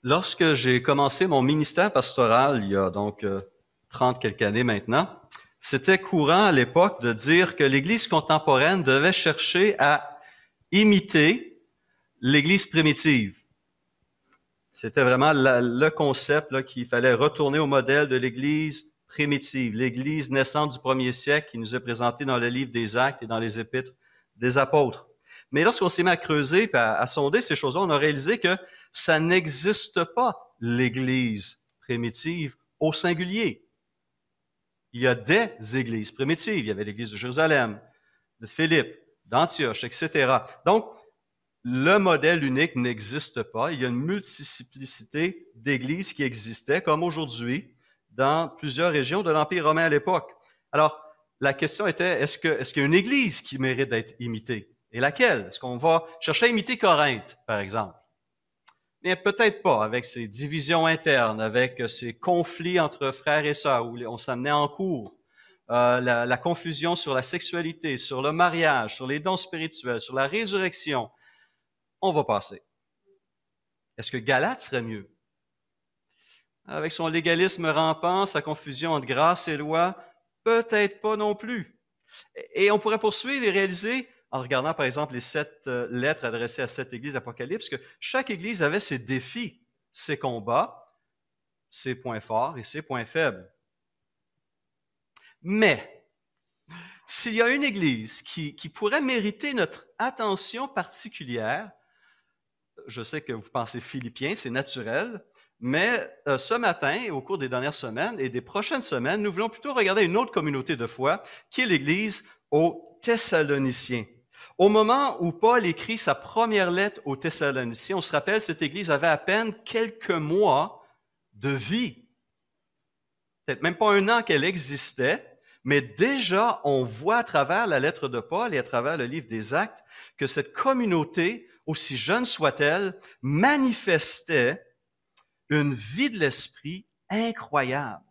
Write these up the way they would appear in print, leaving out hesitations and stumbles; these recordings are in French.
Lorsque j'ai commencé mon ministère pastoral, il y a donc 30 quelques années maintenant, c'était courant à l'époque de dire que l'Église contemporaine devait chercher à imiter l'Église primitive. C'était vraiment le concept là, qu'il fallait retourner au modèle de l'Église primitive, l'Église naissante du premier siècle qui nous est présentée dans le livre des Actes et dans les Épîtres des Apôtres. Mais lorsqu'on s'est mis à creuser et à sonder ces choses-là, on a réalisé que ça n'existe pas, l'Église primitive au singulier. Il y a des églises primitives. Il y avait l'Église de Jérusalem, de Philippe, d'Antioche, etc. Donc, le modèle unique n'existe pas. Il y a une multiplicité d'églises qui existaient, comme aujourd'hui, dans plusieurs régions de l'Empire romain à l'époque. Alors, la question était, est-ce qu'il y a une église qui mérite d'être imitée? Et laquelle? Est-ce qu'on va chercher à imiter Corinthe, par exemple? Mais peut-être pas, avec ses divisions internes, avec ses conflits entre frères et sœurs, où on s'amenait en cours, la confusion sur la sexualité, sur le mariage, sur les dons spirituels, sur la résurrection. On va passer. Est-ce que Galate serait mieux? Avec son légalisme rampant, sa confusion entre grâce et loi, peut-être pas non plus. Et on pourrait poursuivre et réaliser, en regardant par exemple les 7 lettres adressées à 7 églises d'Apocalypse, que chaque église avait ses défis, ses combats, ses points forts et ses points faibles. Mais, s'il y a une église qui pourrait mériter notre attention particulière, je sais que vous pensez Philippiens, c'est naturel, mais ce matin, au cours des dernières semaines et des prochaines semaines, nous voulons plutôt regarder une autre communauté de foi, qui est l'Église aux Thessaloniciens. Au moment où Paul écrit sa première lettre aux Thessaloniciens, on se rappelle, cette Église avait à peine quelques mois de vie. Peut-être même pas un an qu'elle existait, mais déjà on voit à travers la lettre de Paul et à travers le livre des Actes que cette communauté, aussi jeune soit-elle, manifestait une vie de l'esprit incroyable.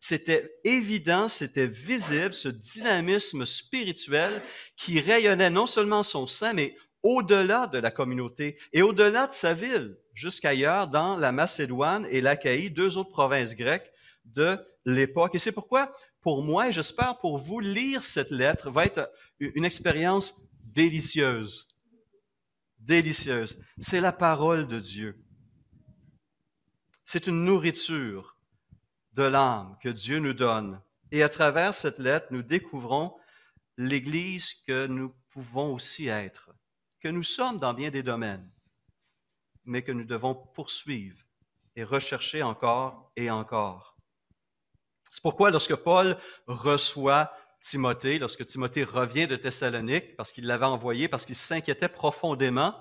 C'était évident, c'était visible, ce dynamisme spirituel qui rayonnait non seulement son sein, mais au-delà de la communauté et au-delà de sa ville, jusqu'ailleurs dans la Macédoine et l'Achaïe, 2 autres provinces grecques de l'époque. Et c'est pourquoi, pour moi et j'espère pour vous, lire cette lettre va être une expérience délicieuse. Délicieuse. C'est la parole de Dieu. C'est une nourriture de l'âme que Dieu nous donne. Et à travers cette lettre, nous découvrons l'Église que nous pouvons aussi être, que nous sommes dans bien des domaines, mais que nous devons poursuivre et rechercher encore et encore. C'est pourquoi lorsque Paul reçoit Timothée, lorsque Timothée revient de Thessalonique, parce qu'il l'avait envoyé, parce qu'il s'inquiétait profondément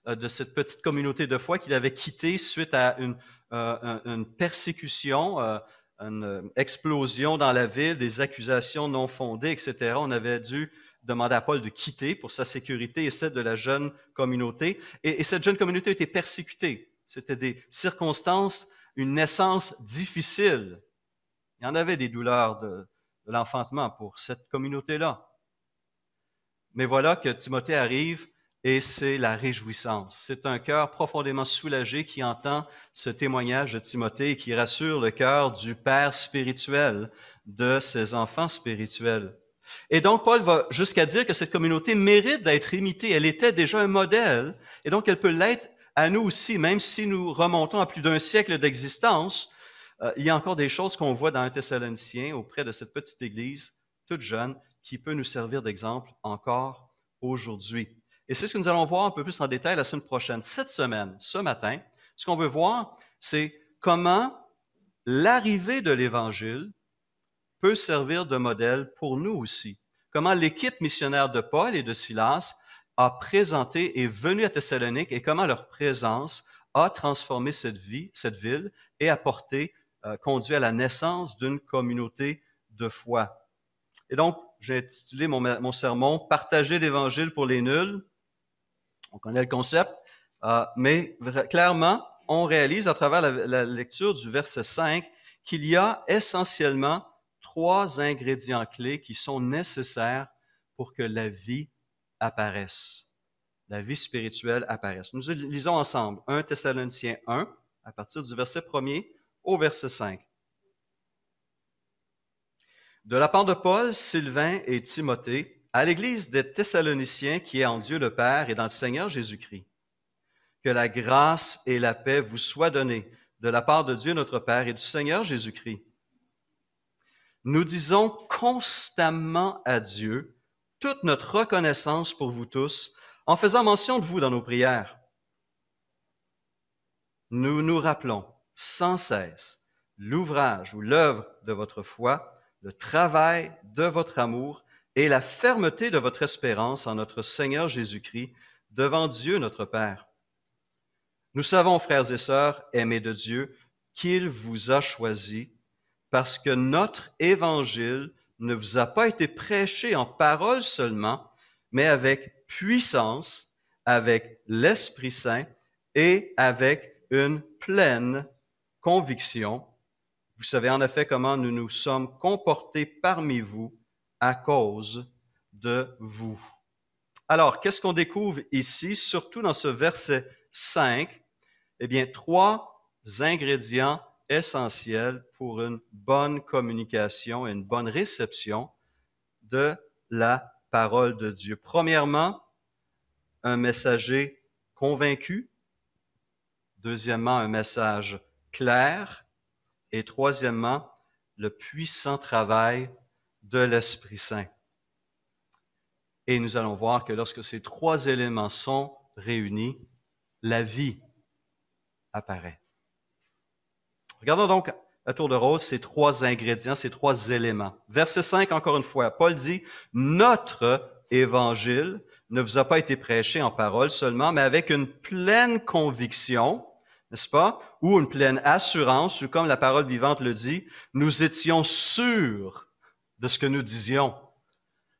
de cette petite communauté de foi qu'il avait quittée suite à une persécution, une explosion dans la ville, des accusations non fondées, etc. On avait dû demander à Paul de quitter pour sa sécurité et celle de la jeune communauté. Et cette jeune communauté a été persécutée. C'était des circonstances, une naissance difficile. Il y en avait des douleurs de l'enfantement pour cette communauté-là. Mais voilà que Timothée arrive et c'est la réjouissance. C'est un cœur profondément soulagé qui entend ce témoignage de Timothée et qui rassure le cœur du père spirituel de ses enfants spirituels. Et donc, Paul va jusqu'à dire que cette communauté mérite d'être imitée. Elle était déjà un modèle et donc elle peut l'être à nous aussi, même si nous remontons à plus d'un siècle d'existence. Il y a encore des choses qu'on voit dans un Thessalonicien auprès de cette petite église, toute jeune, qui peut nous servir d'exemple encore aujourd'hui. Et c'est ce que nous allons voir un peu plus en détail la semaine prochaine. Cette semaine, ce matin, ce qu'on veut voir, c'est comment l'arrivée de l'Évangile peut servir de modèle pour nous aussi. Comment l'équipe missionnaire de Paul et de Silas a présenté et venu à Thessalonique et comment leur présence a transformé cette ville et apporté, conduit à la naissance d'une communauté de foi. Et donc, j'ai intitulé mon sermon « Partager l'Évangile pour les nuls ». On connaît le concept, mais clairement, on réalise à travers la lecture du verset 5 qu'il y a essentiellement 3 ingrédients clés qui sont nécessaires pour que la vie apparaisse, la vie spirituelle apparaisse. Nous lisons ensemble 1 Thessaloniciens 1, à partir du verset 1er au verset 5. De la part de Paul, Sylvain et Timothée, à l'Église des Thessaloniciens qui est en Dieu le Père et dans le Seigneur Jésus-Christ, que la grâce et la paix vous soient données de la part de Dieu notre Père et du Seigneur Jésus-Christ. Nous disons constamment à Dieu toute notre reconnaissance pour vous tous, en faisant mention de vous dans nos prières. Nous nous rappelons sans cesse l'ouvrage ou l'œuvre de votre foi, le travail de votre amour et la fermeté de votre espérance en notre Seigneur Jésus-Christ devant Dieu notre Père. Nous savons, frères et sœurs, aimés de Dieu, qu'il vous a choisis parce que notre évangile ne vous a pas été prêché en parole seulement, mais avec puissance, avec l'Esprit Saint et avec une pleine conviction. Vous savez en effet comment nous nous sommes comportés parmi vous à cause de vous. Alors, qu'est-ce qu'on découvre ici, surtout dans ce verset 5? Eh bien, 3 ingrédients essentiels pour une bonne communication et une bonne réception de la parole de Dieu. Premièrement, un messager convaincu. Deuxièmement, un message clair. Et troisièmement, le puissant travail de l'Esprit Saint. Et nous allons voir que lorsque ces 3 éléments sont réunis, la vie apparaît. Regardons donc à tour de rôle ces 3 ingrédients, ces 3 éléments. Verset 5, encore une fois, Paul dit « Notre évangile ne vous a pas été prêché en parole seulement, mais avec une pleine conviction, n'est-ce pas? Ou une pleine assurance, ou comme la parole vivante le dit, nous étions sûrs de ce que nous disions. »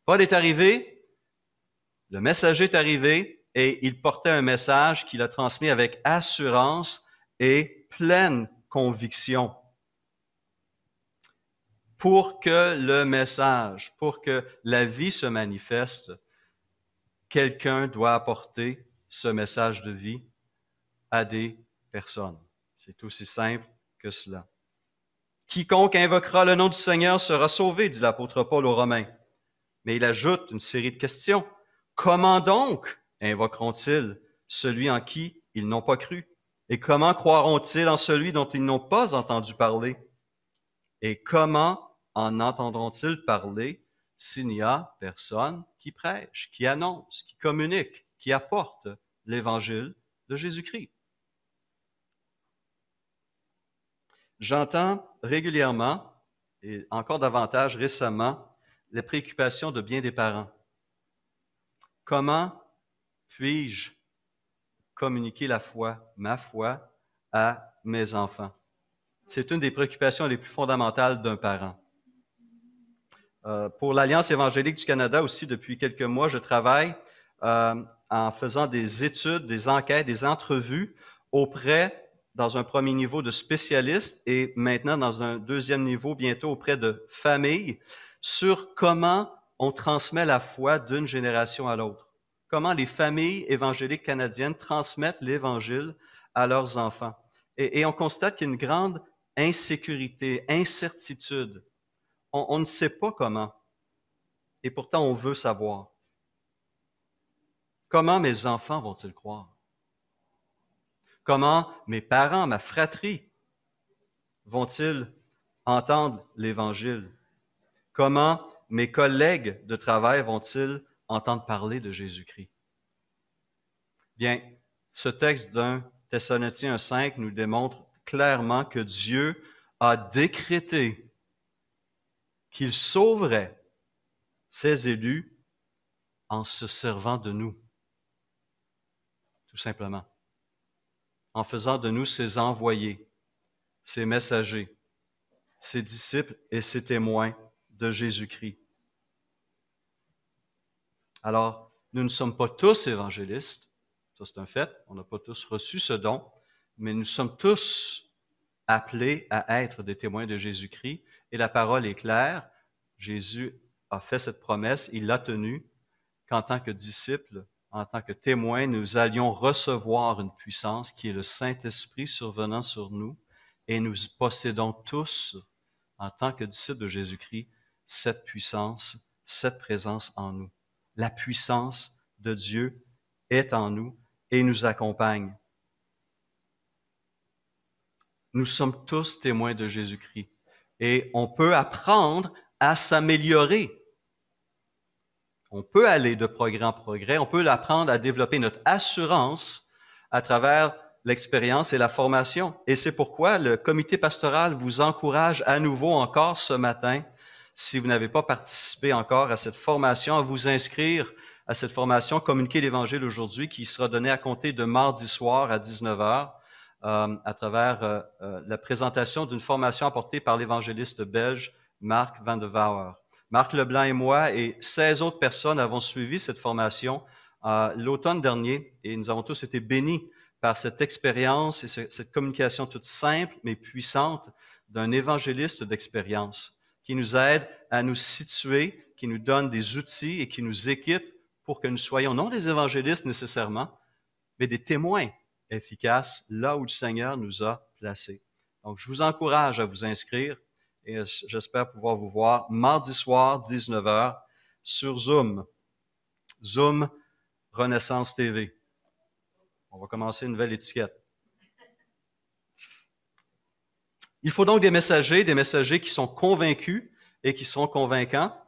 Paul est arrivé, le messager est arrivé, et il portait un message qu'il a transmis avec assurance et pleine conviction. Pour que le message, pour que la vie se manifeste, quelqu'un doit apporter ce message de vie à des personnes. C'est aussi simple que cela. Quiconque invoquera le nom du Seigneur sera sauvé, dit l'apôtre Paul aux Romains. Mais il ajoute une série de questions. Comment donc invoqueront-ils celui en qui ils n'ont pas cru? Et comment croiront-ils en celui dont ils n'ont pas entendu parler? Et comment en entendront-ils parler s'il n'y a personne qui prêche, qui annonce, qui communique, qui apporte l'évangile de Jésus-Christ? J'entends régulièrement, et encore davantage récemment, les préoccupations de bien des parents. Comment puis-je communiquer la foi, ma foi, à mes enfants? C'est une des préoccupations les plus fondamentales d'un parent. Pour l'Alliance évangélique du Canada aussi, depuis quelques mois, je travaille en faisant des études, des enquêtes, des entrevues auprès, dans un premier niveau, de spécialistes et maintenant dans un deuxième niveau, bientôt auprès de familles, sur comment on transmet la foi d'une génération à l'autre. Comment les familles évangéliques canadiennes transmettent l'Évangile à leurs enfants. Et on constate qu'il y a une grande insécurité, incertitude. On ne sait pas comment. Et pourtant, on veut savoir. Comment mes enfants vont-ils croire? Comment mes parents, ma fratrie, vont-ils entendre l'Évangile? Comment mes collègues de travail vont-ils entendre parler de Jésus-Christ? Bien, ce texte d'un Thessaloniciens 5 nous démontre clairement que Dieu a décrété qu'il sauverait ses élus en se servant de nous, tout simplement, en faisant de nous ses envoyés, ses messagers, ses disciples et ses témoins de Jésus-Christ. Alors, nous ne sommes pas tous évangélistes, ça c'est un fait, on n'a pas tous reçu ce don, mais nous sommes tous appelés à être des témoins de Jésus-Christ, et la parole est claire, Jésus a fait cette promesse, il l'a tenue, qu'en tant que disciple, en tant que témoins, nous allions recevoir une puissance qui est le Saint-Esprit survenant sur nous, et nous possédons tous, en tant que disciples de Jésus-Christ, cette puissance, cette présence en nous. La puissance de Dieu est en nous et nous accompagne. Nous sommes tous témoins de Jésus-Christ et on peut apprendre à s'améliorer. On peut aller de progrès en progrès, on peut apprendre à développer notre assurance à travers l'expérience et la formation. Et c'est pourquoi le comité pastoral vous encourage à nouveau encore ce matin, si vous n'avez pas participé encore à cette formation, à vous inscrire à cette formation Communiquer l'Évangile aujourd'hui, qui sera donnée à compter de mardi soir à 19h, à travers la présentation d'une formation apportée par l'évangéliste belge Marc Van de Vouwer. Marc Leblanc et moi et 16 autres personnes avons suivi cette formation l'automne dernier et nous avons tous été bénis par cette expérience et cette communication toute simple mais puissante d'un évangéliste d'expérience qui nous aide à nous situer, qui nous donne des outils et qui nous équipe pour que nous soyons non des évangélistes nécessairement, mais des témoins efficaces là où le Seigneur nous a placés. Donc, je vous encourage à vous inscrire et j'espère pouvoir vous voir mardi soir, 19h, sur Zoom. Zoom Renaissance TV. On va commencer une nouvelle étiquette. Il faut donc des messagers qui sont convaincus et qui sont convaincants,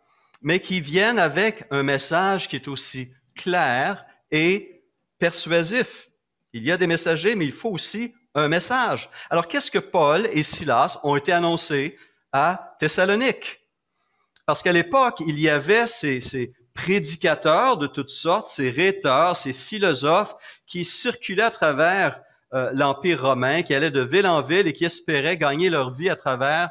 mais qui viennent avec un message qui est aussi clair et persuasif. Il y a des messagers, mais il faut aussi un message. Alors, qu'est-ce que Paul et Silas ont été annoncés à Thessalonique? Parce qu'à l'époque, il y avait ces prédicateurs de toutes sortes, ces rhéteurs, ces philosophes qui circulaient à travers l'Empire romain, qui allaient de ville en ville et qui espéraient gagner leur vie à travers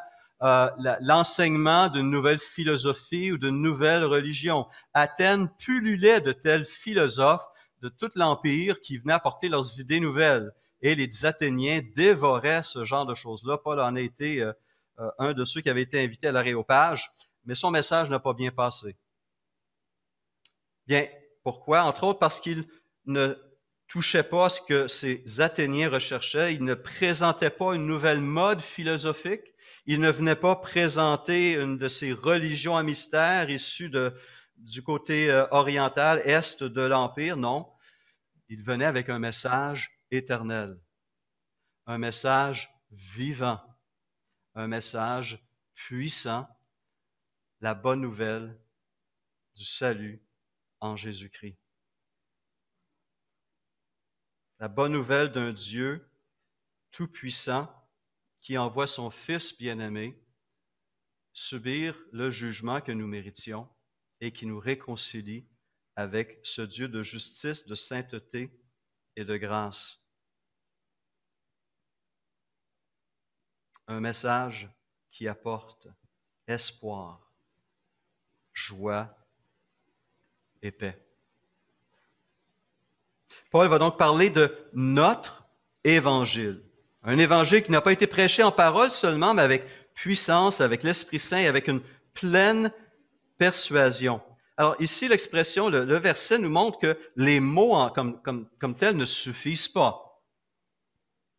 l'enseignement d'une nouvelle philosophie ou d'une nouvelle religion. Athènes pullulait de tels philosophes de tout l'Empire qui venaient apporter leurs idées nouvelles. Et les Athéniens dévoraient ce genre de choses-là. Paul en a été un de ceux qui avait été invité à l'Aréopage, mais son message n'a pas bien passé. Bien, pourquoi? Entre autres parce qu'il ne touchait pas à ce que ces Athéniens recherchaient, il ne présentait pas une nouvelle mode philosophique, il ne venait pas présenter une de ces religions à mystère issues du côté oriental, est de l'Empire, non. Il venait avec un message éternel, un message vivant, un message puissant, la bonne nouvelle du salut en Jésus-Christ. La bonne nouvelle d'un Dieu tout-puissant qui envoie son Fils bien-aimé subir le jugement que nous méritions et qui nous réconcilie avec ce Dieu de justice, de sainteté et de grâce. Un message qui apporte espoir, joie et paix. Paul va donc parler de notre évangile. Un évangile qui n'a pas été prêché en parole seulement, mais avec puissance, avec l'Esprit Saint et avec une pleine persuasion. Alors ici, l'expression, le verset nous montre que les mots comme tels ne suffisent pas.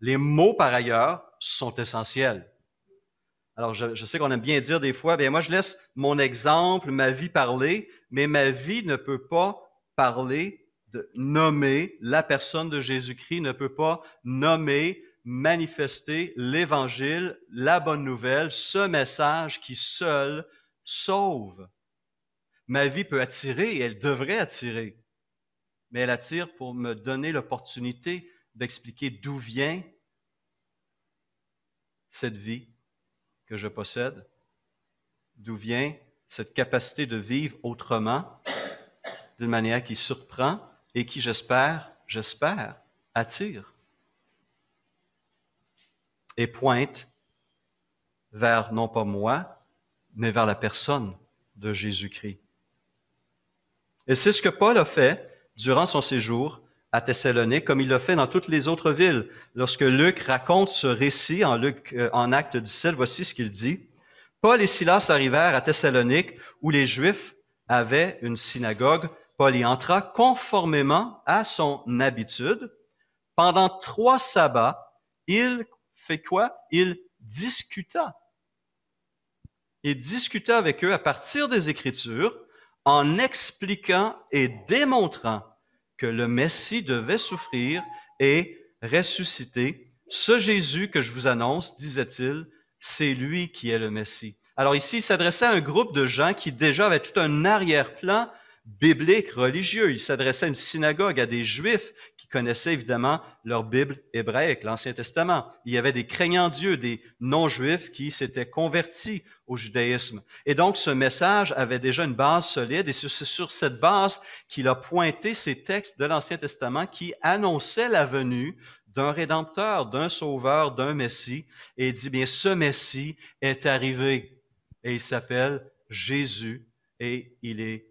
Les mots, par ailleurs, sont essentiels. Alors, je sais qu'on aime bien dire des fois, bien moi je laisse mon exemple, ma vie parler, mais ma vie ne peut pas parler, de nommer la personne de Jésus-Christ, ne peut pas nommer, manifester l'Évangile, la bonne nouvelle, ce message qui seul sauve. Ma vie peut attirer, et elle devrait attirer, mais elle attire pour me donner l'opportunité d'expliquer d'où vient cette vie que je possède, d'où vient cette capacité de vivre autrement, d'une manière qui surprend et qui, j'espère, attire et pointe vers, non pas moi, mais vers la personne de Jésus-Christ. Et c'est ce que Paul a fait durant son séjour à Thessalonique, comme il l'a fait dans toutes les autres villes. Lorsque Luc raconte ce récit en Acte 17, voici ce qu'il dit. Paul et Silas arrivèrent à Thessalonique, où les Juifs avaient une synagogue Paul y entra conformément à son habitude. Pendant 3 sabbats, il fait quoi? Il discuta. Il discuta avec eux à partir des Écritures en expliquant et démontrant que le Messie devait souffrir et ressusciter. Ce Jésus que je vous annonce, disait-il, c'est lui qui est le Messie. Alors ici, il s'adressait à un groupe de gens qui déjà avaient tout un arrière-plan biblique, religieux. Il s'adressait à une synagogue, à des Juifs qui connaissaient évidemment leur Bible hébraïque, l'Ancien Testament. Il y avait des craignants Dieu, des non-Juifs qui s'étaient convertis au judaïsme. Et donc, ce message avait déjà une base solide et c'est sur cette base qu'il a pointé ces textes de l'Ancien Testament qui annonçaient la venue d'un Rédempteur, d'un Sauveur, d'un Messie. Et il dit, bien, ce Messie est arrivé et il s'appelle Jésus et il est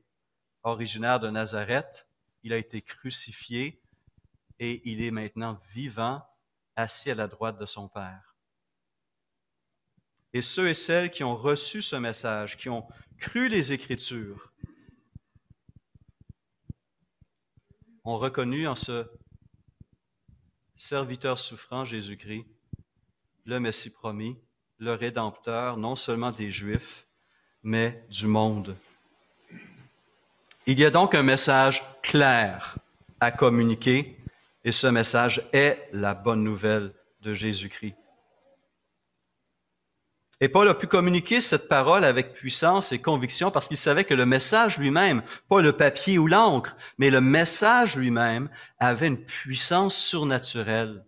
originaire de Nazareth. Il a été crucifié et il est maintenant vivant, assis à la droite de son Père. Et ceux et celles qui ont reçu ce message, qui ont cru les Écritures, ont reconnu en ce serviteur souffrant Jésus-Christ, le Messie promis, le Rédempteur, non seulement des Juifs, mais du monde. Il y a donc un message clair à communiquer, et ce message est la bonne nouvelle de Jésus-Christ. Et Paul a pu communiquer cette parole avec puissance et conviction parce qu'il savait que le message lui-même, pas le papier ou l'encre, mais le message lui-même avait une puissance surnaturelle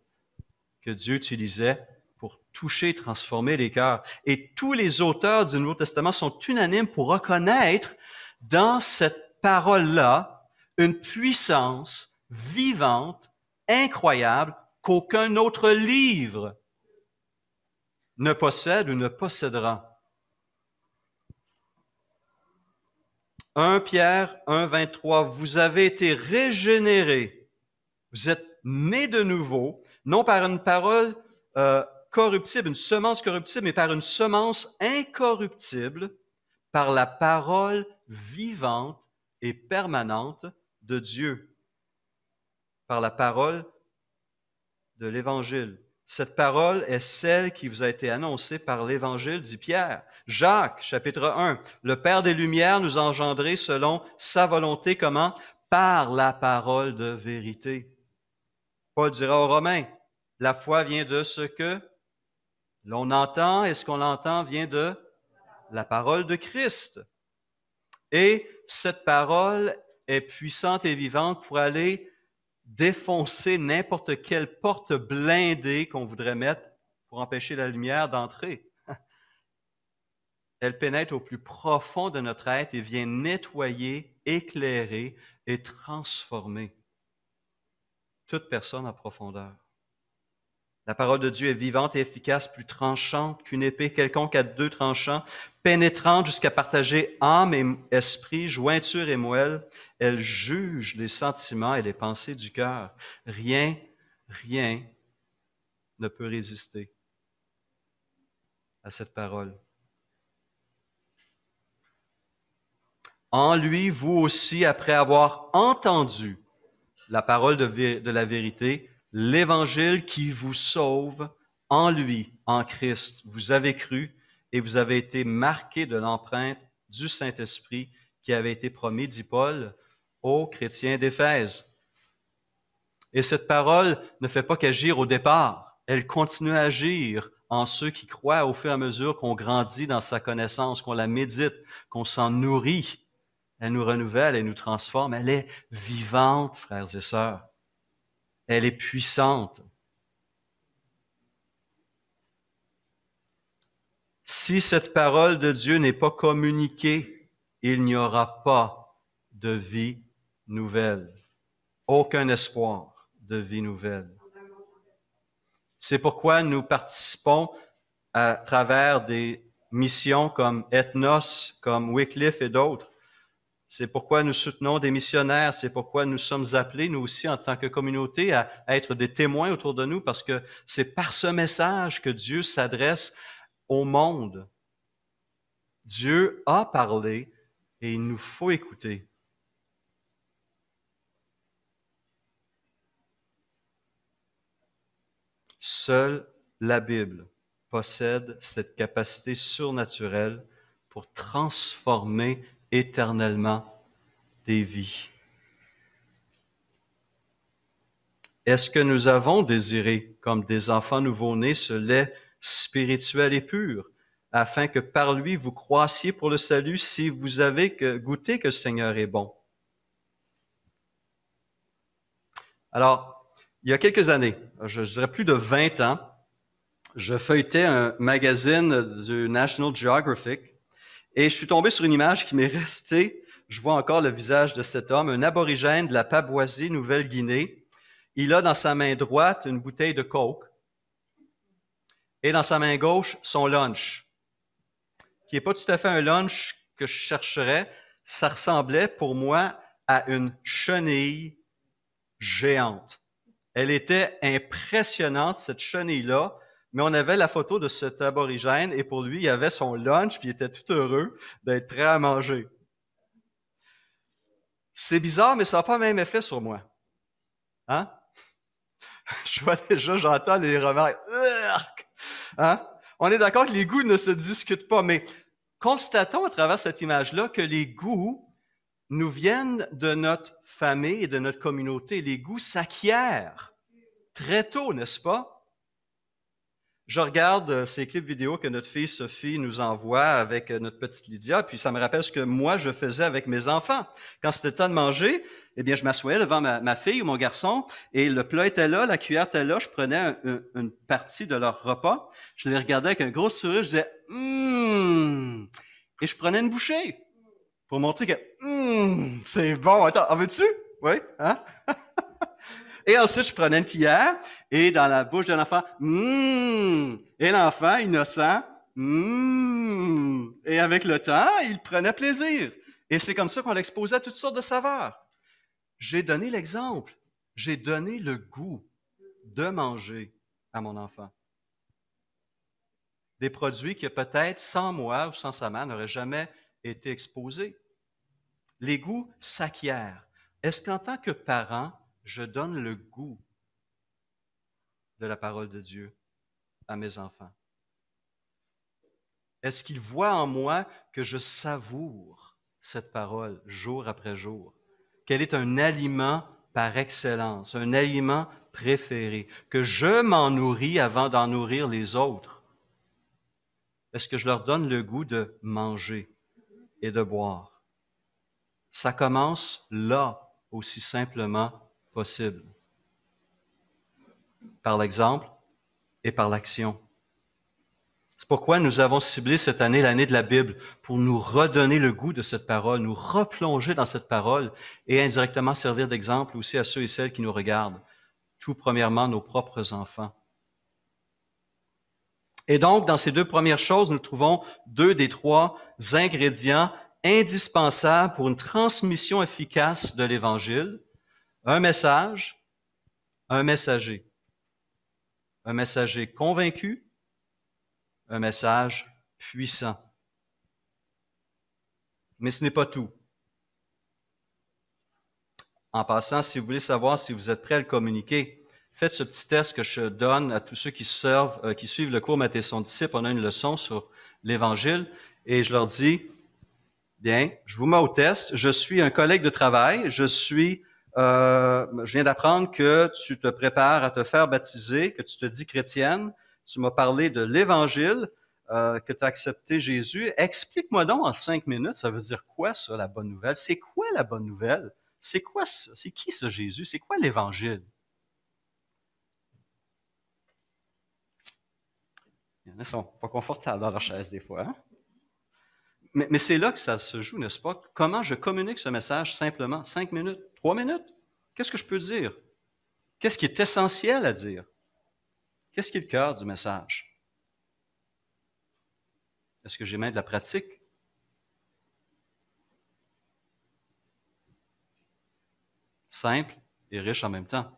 que Dieu utilisait pour toucher et transformer les cœurs. Et tous les auteurs du Nouveau Testament sont unanimes pour reconnaître dans cette parole-là une puissance vivante, incroyable, qu'aucun autre livre ne possède ou ne possédera. 1 Pierre 1, 23, vous avez été régénérés, vous êtes nés de nouveau, non par une parole corruptible, une semence corruptible, mais par une semence incorruptible, par la parole vivante et permanente de Dieu, par la parole de l'Évangile. Cette parole est celle qui vous a été annoncée par l'Évangile, dit Pierre. Jacques, chapitre 1, le Père des Lumières nous a engendrés selon sa volonté, comment? Par la parole de vérité. Paul dira aux Romains, la foi vient de ce que l'on entend, et ce qu'on entend vient de la parole de Christ. Et cette parole est puissante et vivante pour aller défoncer n'importe quelle porte blindée qu'on voudrait mettre pour empêcher la lumière d'entrer. Elle pénètre au plus profond de notre être et vient nettoyer, éclairer et transformer toute personne en profondeur. La parole de Dieu est vivante et efficace, plus tranchante qu'une épée quelconque à 2 tranchants, pénétrante jusqu'à partager âme et esprit, jointure et moelle. Elle juge les sentiments et les pensées du cœur. Rien ne peut résister à cette parole. En lui, vous aussi, après avoir entendu la parole de la vérité, l'Évangile qui vous sauve, en lui, en Christ, vous avez cru et vous avez été marqués de l'empreinte du Saint-Esprit qui avait été promis, dit Paul, aux chrétiens d'Éphèse. Et cette parole ne fait pas qu'agir au départ, elle continue à agir en ceux qui croient au fur et à mesure qu'on grandit dans sa connaissance, qu'on la médite, qu'on s'en nourrit. Elle nous renouvelle, elle nous transforme, elle est vivante, frères et sœurs. Elle est puissante. Si cette parole de Dieu n'est pas communiquée, il n'y aura pas de vie nouvelle. Aucun espoir de vie nouvelle. C'est pourquoi nous participons à travers des missions comme Ethnos, comme Wycliffe et d'autres. C'est pourquoi nous soutenons des missionnaires, c'est pourquoi nous sommes appelés, nous aussi, en tant que communauté, à être des témoins autour de nous, parce que c'est par ce message que Dieu s'adresse au monde. Dieu a parlé et il nous faut écouter. Seule la Bible possède cette capacité surnaturelle pour transformer éternellement des vies. Est-ce que nous avons désiré, comme des enfants nouveau-nés, ce lait spirituel et pur, afin que par lui vous croissiez pour le salut si vous avez goûté que le Seigneur est bon? Alors, il y a quelques années, je dirais plus de 20 ans, je feuilletais un magazine du National Geographic et je suis tombé sur une image qui m'est restée. Je vois encore le visage de cet homme, un aborigène de la Papouasie-Nouvelle-Guinée. Il a dans sa main droite une bouteille de Coke et dans sa main gauche son lunch, qui n'est pas tout à fait un lunch que je chercherais. Ça ressemblait pour moi à une chenille géante. Elle était impressionnante, cette chenille-là, mais on avait la photo de cet aborigène et pour lui, il avait son lunch puis il était tout heureux d'être prêt à manger. C'est bizarre, mais ça n'a pas le même effet sur moi. Hein? Je vois déjà, j'entends les remarques. Hein? On est d'accord que les goûts ne se discutent pas, mais constatons à travers cette image-là que les goûts nous viennent de notre famille et de notre communauté. Les goûts s'acquièrent très tôt, n'est-ce pas? Je regarde ces clips vidéo que notre fille Sophie nous envoie avec notre petite Lydia, puis ça me rappelle ce que moi je faisais avec mes enfants. Quand c'était le temps de manger, eh bien, je m'assoyais devant ma fille ou mon garçon, et le plat était là, la cuillère était là, je prenais une partie de leur repas, je les regardais avec un gros sourire, je disais « et je prenais une bouchée pour montrer que « c'est bon, attends, en veux-tu? » Oui, hein? Et ensuite, je prenais une cuillère et dans la bouche de l'enfant, et l'enfant, innocent, et avec le temps, il prenait plaisir. Et c'est comme ça qu'on l'exposait à toutes sortes de saveurs. J'ai donné l'exemple. J'ai donné le goût de manger à mon enfant. Des produits qui peut-être, sans moi ou sans sa mère, n'auraient jamais été exposés. Les goûts s'acquièrent. Est-ce qu'en tant que parent, je donne le goût de la parole de Dieu à mes enfants? Est-ce qu'ils voient en moi que je savoure cette parole jour après jour? Qu'elle est un aliment par excellence, un aliment préféré, que je m'en nourris avant d'en nourrir les autres? Est-ce que je leur donne le goût de manger et de boire? Ça commence là, aussi simplement possible. Par l'exemple et par l'action. C'est pourquoi nous avons ciblé cette année l'année de la Bible, pour nous redonner le goût de cette parole, nous replonger dans cette parole et indirectement servir d'exemple aussi à ceux et celles qui nous regardent, tout premièrement nos propres enfants. Et donc, dans ces deux premières choses, nous trouvons deux des trois ingrédients indispensables pour une transmission efficace de l'Évangile: un message, un messager. Un messager convaincu, un message puissant. Mais ce n'est pas tout. En passant, si vous voulez savoir si vous êtes prêt à le communiquer, faites ce petit test que je donne à tous ceux qui suivent le cours Matthieu son disciple. On a une leçon sur l'Évangile et je leur dis, bien, je vous mets au test. Je suis un collègue de travail. Je viens d'apprendre que tu te prépares à te faire baptiser, que tu te dis chrétienne. Tu m'as parlé de l'Évangile, que tu as accepté Jésus. Explique-moi donc en 5 minutes, ça veut dire quoi ça, la bonne nouvelle? C'est quoi la bonne nouvelle? C'est quoi ça? C'est qui ça, Jésus? C'est quoi l'Évangile? Il y en a qui sont pas confortables dans leur chaise des fois. Hein? Mais c'est là que ça se joue, n'est-ce pas? Comment je communique ce message simplement? 5 minutes? 3 minutes? Qu'est-ce que je peux dire? Qu'est-ce qui est essentiel à dire? Qu'est-ce qui est le cœur du message? Est-ce que j'ai même de la pratique? Simple et riche en même temps.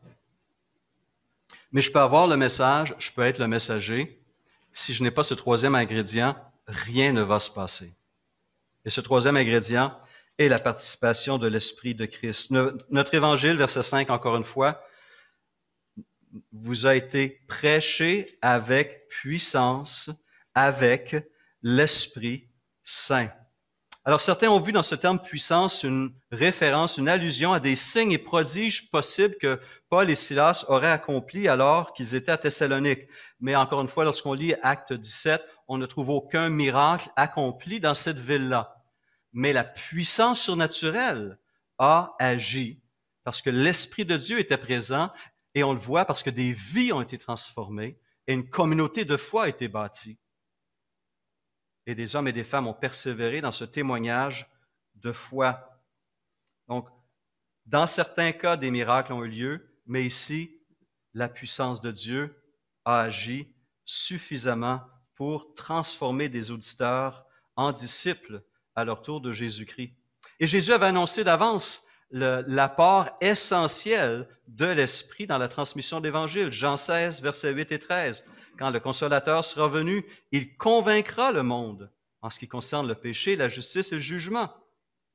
Mais je peux avoir le message, je peux être le messager. Si je n'ai pas ce troisième ingrédient, rien ne va se passer. Et ce troisième ingrédient est la participation de l'Esprit de Christ. Notre Évangile, verset 5, encore une fois, vous a été prêché avec puissance, avec l'Esprit Saint. Alors certains ont vu dans ce terme puissance une référence, une allusion à des signes et prodiges possibles que Paul et Silas auraient accomplis alors qu'ils étaient à Thessalonique. Mais encore une fois, lorsqu'on lit Acte 17, on ne trouve aucun miracle accompli dans cette ville-là. Mais la puissance surnaturelle a agi parce que l'Esprit de Dieu était présent et on le voit parce que des vies ont été transformées et une communauté de foi a été bâtie. Et des hommes et des femmes ont persévéré dans ce témoignage de foi. Donc, dans certains cas, des miracles ont eu lieu, mais ici, la puissance de Dieu a agi suffisamment pour transformer des auditeurs en disciples à leur tour de Jésus-Christ. Et Jésus avait annoncé d'avance l'apport essentiel de l'Esprit dans la transmission de l'Évangile. Jean 16, versets 8 et 13. Quand le Consolateur sera venu, il convaincra le monde en ce qui concerne le péché, la justice et le jugement.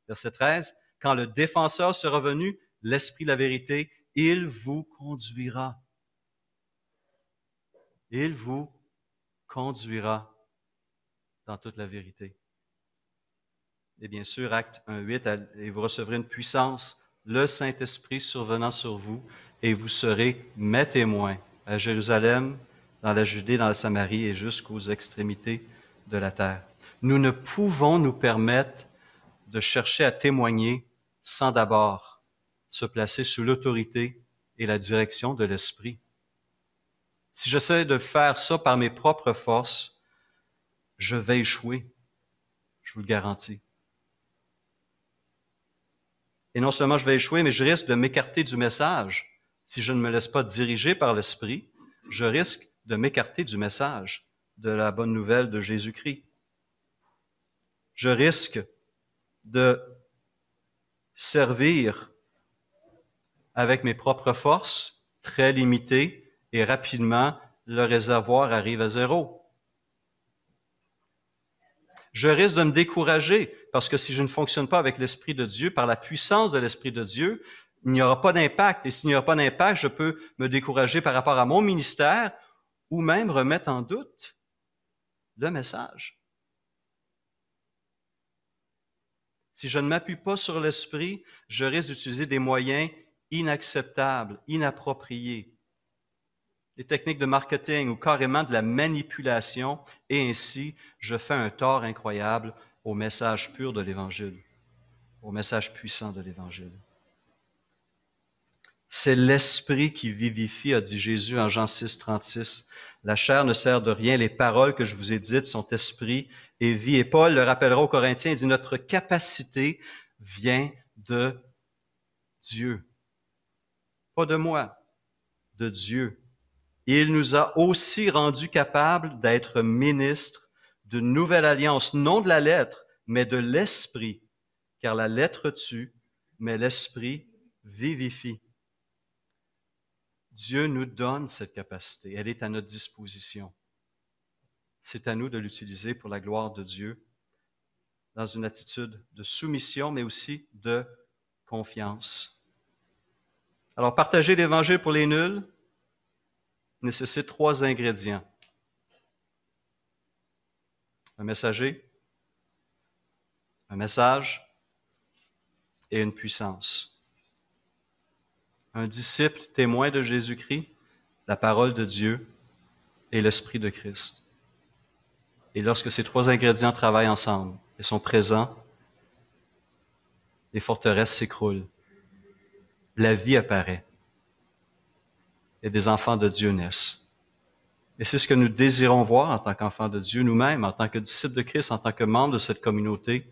Verset 13. Quand le Défenseur sera venu, l'Esprit de la vérité, il vous conduira. Il vous conduira dans toute la vérité. Et bien sûr, Acte 1:8, et vous recevrez une puissance, le Saint-Esprit survenant sur vous, et vous serez mes témoins à Jérusalem, dans la Judée, dans la Samarie et jusqu'aux extrémités de la terre. Nous ne pouvons nous permettre de chercher à témoigner sans d'abord se placer sous l'autorité et la direction de l'Esprit. Si j'essaie de faire ça par mes propres forces, je vais échouer, je vous le garantis. Et non seulement je vais échouer, mais je risque de m'écarter du message. Si je ne me laisse pas diriger par l'Esprit, je risque de m'écarter du message de la bonne nouvelle de Jésus-Christ. Je risque de servir avec mes propres forces, très limitées, et rapidement, le réservoir arrive à zéro. Je risque de me décourager parce que si je ne fonctionne pas avec l'Esprit de Dieu, par la puissance de l'Esprit de Dieu, il n'y aura pas d'impact. Et s'il n'y aura pas d'impact, je peux me décourager par rapport à mon ministère ou même remettre en doute le message. Si je ne m'appuie pas sur l'Esprit, je risque d'utiliser des moyens inacceptables, inappropriés, des techniques de marketing ou carrément de la manipulation, et ainsi, je fais un tort incroyable au message pur de l'Évangile, au message puissant de l'Évangile. C'est l'Esprit qui vivifie, a dit Jésus en Jean 6, 36. La chair ne sert de rien, les paroles que je vous ai dites sont esprit et vie. Et Paul le rappellera aux Corinthiens, il dit, notre capacité vient de Dieu. Pas de moi, de Dieu. Il nous a aussi rendus capables d'être ministres d'une nouvelle alliance, non de la lettre, mais de l'Esprit, car la lettre tue, mais l'Esprit vivifie. Dieu nous donne cette capacité, elle est à notre disposition. C'est à nous de l'utiliser pour la gloire de Dieu, dans une attitude de soumission, mais aussi de confiance. Alors, partager l'Évangile pour les nuls nécessite 3 ingrédients. Un messager, un message et une puissance. Un disciple témoin de Jésus-Christ, la parole de Dieu et l'Esprit de Christ. Et lorsque ces 3 ingrédients travaillent ensemble et sont présents, les forteresses s'écroulent. La vie apparaît. Et des enfants de Dieu naissent. Et c'est ce que nous désirons voir en tant qu'enfants de Dieu, nous-mêmes, en tant que disciples de Christ, en tant que membres de cette communauté.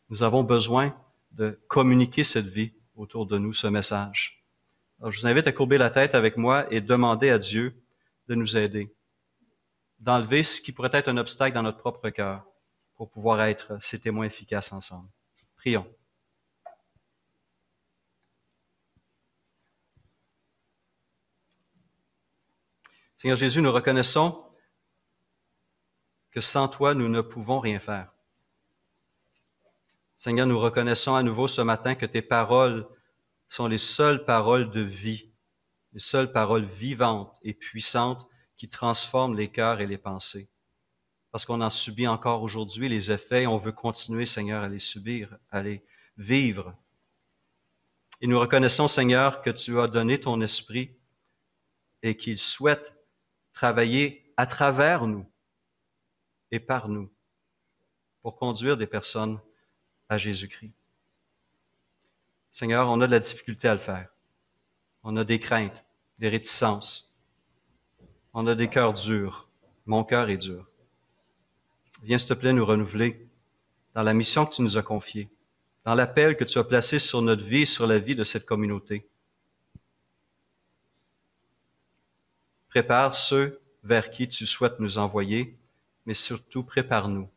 Nous avons besoin de communiquer cette vie autour de nous, ce message. Alors, je vous invite à courber la tête avec moi et demander à Dieu de nous aider, d'enlever ce qui pourrait être un obstacle dans notre propre cœur pour pouvoir être ces témoins efficaces ensemble. Prions. Seigneur Jésus, nous reconnaissons que sans toi, nous ne pouvons rien faire. Seigneur, nous reconnaissons à nouveau ce matin que tes paroles sont les seules paroles de vie. les seules paroles vivantes et puissantes qui transforment les cœurs et les pensées. Parce qu'on en subit encore aujourd'hui les effets et on veut continuer, Seigneur, à les subir, à les vivre. Et nous reconnaissons, Seigneur, que tu as donné ton esprit et qu'il souhaite travailler à travers nous et par nous pour conduire des personnes à Jésus-Christ. Seigneur, on a de la difficulté à le faire. On a des craintes, des réticences. On a des cœurs durs. Mon cœur est dur. Viens, s'il te plaît, nous renouveler dans la mission que tu nous as confiée, dans l'appel que tu as placé sur notre vie et sur la vie de cette communauté. Prépare ceux vers qui tu souhaites nous envoyer, mais surtout prépare-nous,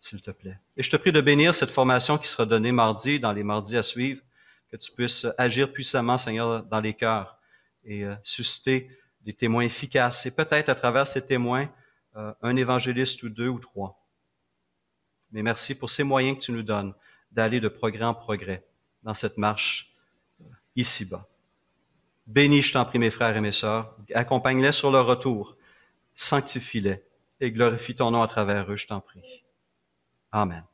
s'il te plaît. Et je te prie de bénir cette formation qui sera donnée mardi, dans les mardis à suivre, que tu puisses agir puissamment, Seigneur, dans les cœurs et susciter des témoins efficaces. Et peut-être à travers ces témoins, un évangéliste ou deux ou trois. Mais merci pour ces moyens que tu nous donnes d'aller de progrès en progrès dans cette marche ici-bas. Bénis, je t'en prie, mes frères et mes sœurs. Accompagne-les sur leur retour. Sanctifie-les et glorifie ton nom à travers eux, je t'en prie. Amen.